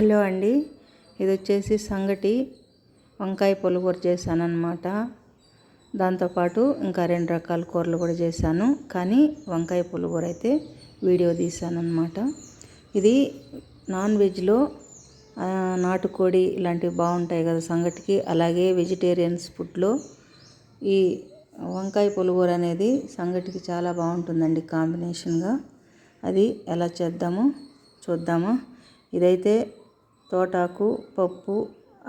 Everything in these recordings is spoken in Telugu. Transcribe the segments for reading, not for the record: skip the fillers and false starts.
హలో అండి, ఇది వచ్చేసి సంగటి వంకాయ పులిహోర చేశానన్నమాట. దాంతోపాటు ఇంకా 2 రకాల కూరలు కూడా చేశాను. కానీ వంకాయ పులిహోర అయితే వీడియో తీశానన్నమాట. ఇది నాన్ వెజ్లో నాటుకోడి ఇలాంటివి బాగుంటాయి కదా సంగటికి. అలాగే వెజిటేరియన్స్ ఫుడ్లో ఈ వంకాయ పులిహోర అనేది సంగటికి చాలా బాగుంటుందండి కాంబినేషన్గా. అది ఎలా చేద్దామో చూద్దామా. ఇదైతే తోటాకు పప్పు,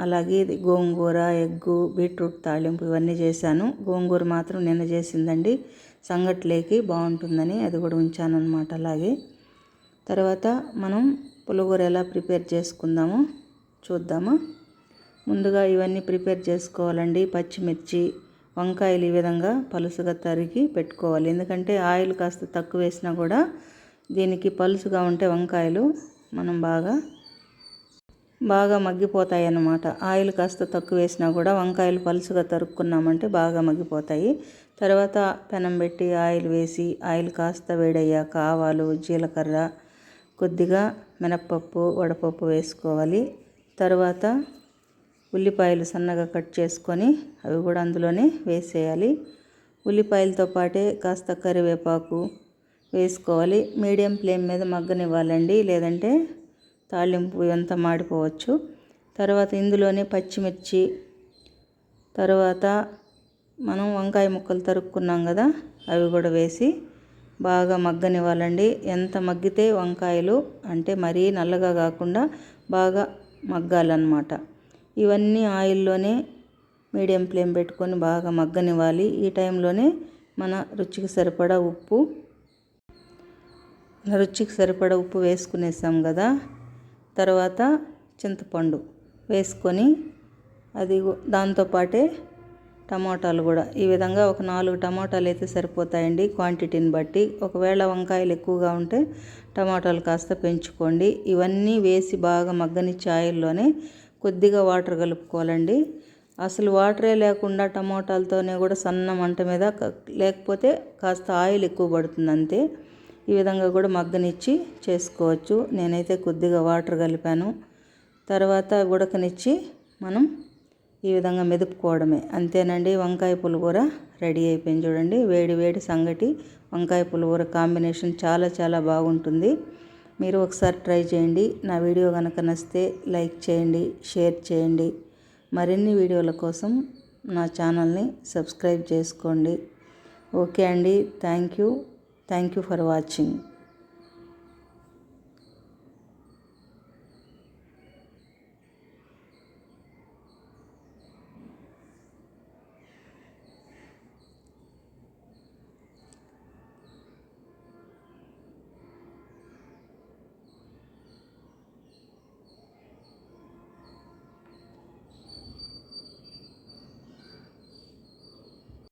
అలాగే ఇది గోంగూర, ఎగ్గు, బీట్రూట్ తాళింపు ఇవన్నీ చేశాను. గోంగూర మాత్రం నిన్న చేసిందండి, సంగట్లేకి బాగుంటుందని అది కూడా ఉంచానన్నమాట. అలాగే తర్వాత మనం పులిహోర ఎలా ప్రిపేర్ చేసుకుందామో చూద్దామా. ముందుగా ఇవన్నీ ప్రిపేర్ చేసుకోవాలండి. పచ్చిమిర్చి, వంకాయలు ఈ విధంగా పలుసుగా తరిగి పెట్టుకోవాలి. ఎందుకంటే ఆయిల్ కాస్త తక్కువ వేసినా కూడా దీనికి పలుసుగా ఉంటే వంకాయలు మనం బాగా మగ్గిపోతాయి అన్నమాట. ఆయిల్ కాస్త తక్కువ వేసినా కూడా వంకాయలు పలుసుగా తరుక్కున్నామంటే బాగా మగ్గిపోతాయి. తర్వాత పెనం పెట్టి ఆయిల్ వేసి, ఆయిల్ కాస్త వేడయ్యాక ఆవాలు, జీలకర్ర, కొద్దిగా మినప్పప్పు, వడపప్పు వేసుకోవాలి. తర్వాత ఉల్లిపాయలు సన్నగా కట్ చేసుకొని అవి కూడా అందులోనే వేసేయాలి. ఉల్లిపాయలతో పాటే కాస్త కరివేపాకు వేసుకోవాలి. మీడియం ఫ్లేమ్ మీద మగ్గనివ్వాలండి, లేదంటే తాళింపు ఇవంతా మాడిపోవచ్చు. తర్వాత ఇందులోనే పచ్చిమిర్చి, తర్వాత మనం వంకాయ ముక్కలు తరుక్కున్నాం కదా అవి కూడా వేసి బాగా మగ్గనివ్వాలండి. ఎంత మగ్గితే వంకాయలు అంటే మరీ నల్లగా కాకుండా బాగా మగ్గాలన్నమాట. ఇవన్నీ ఆయిల్లోనే మీడియం ఫ్లేమ్ పెట్టుకొని బాగా మగ్గనివ్వాలి. ఈ టైంలోనే మన రుచికి సరిపడా ఉప్పు వేసుకునేసాం కదా. తర్వాత చింతపండు వేసుకొని అది దాంతోపాటే టమాటాలు కూడా ఈ విధంగా ఒక 4 టమాటాలు అయితే సరిపోతాయండి క్వాంటిటీని బట్టి. ఒకవేళ వంకాయలు ఎక్కువగా ఉంటే టమాటాలు కాస్త పెంచుకోండి. ఇవన్నీ వేసి బాగా మగ్గనిచ్చి ఆయిల్లోనే కొద్దిగా వాటర్ కలుపుకోవాలండి. అసలు వాటరే లేకుండా టమాటాలతోనే కూడా సన్న మంట మీద, లేకపోతే కాస్త ఆయిల్ ఎక్కువ పడుతుంది అంతే. ఈ విధంగా కూడా మగ్గనిచ్చి చేసుకోవచ్చు. నేనైతే కొద్దిగా వాటర్ కలిపాను. తర్వాత ఉడకనిచ్చి మనం ఈ విధంగా మెదుపుకోవడమే, అంతేనండి. వంకాయ పులిహోర రెడీ అయిపోయింది చూడండి. వేడి వేడి సంగటి వంకాయ పులిహోర కాంబినేషన్ చాలా చాలా బాగుంటుంది. మీరు ఒకసారి ట్రై చేయండి. నా వీడియో కనుక నచ్చితే లైక్ చేయండి, షేర్ చేయండి. మరిన్ని వీడియోల కోసం నా ఛానల్ని సబ్స్క్రైబ్ చేసుకోండి. ఓకే అండి, థ్యాంక్ యూ ఫర్ వాచింగ్.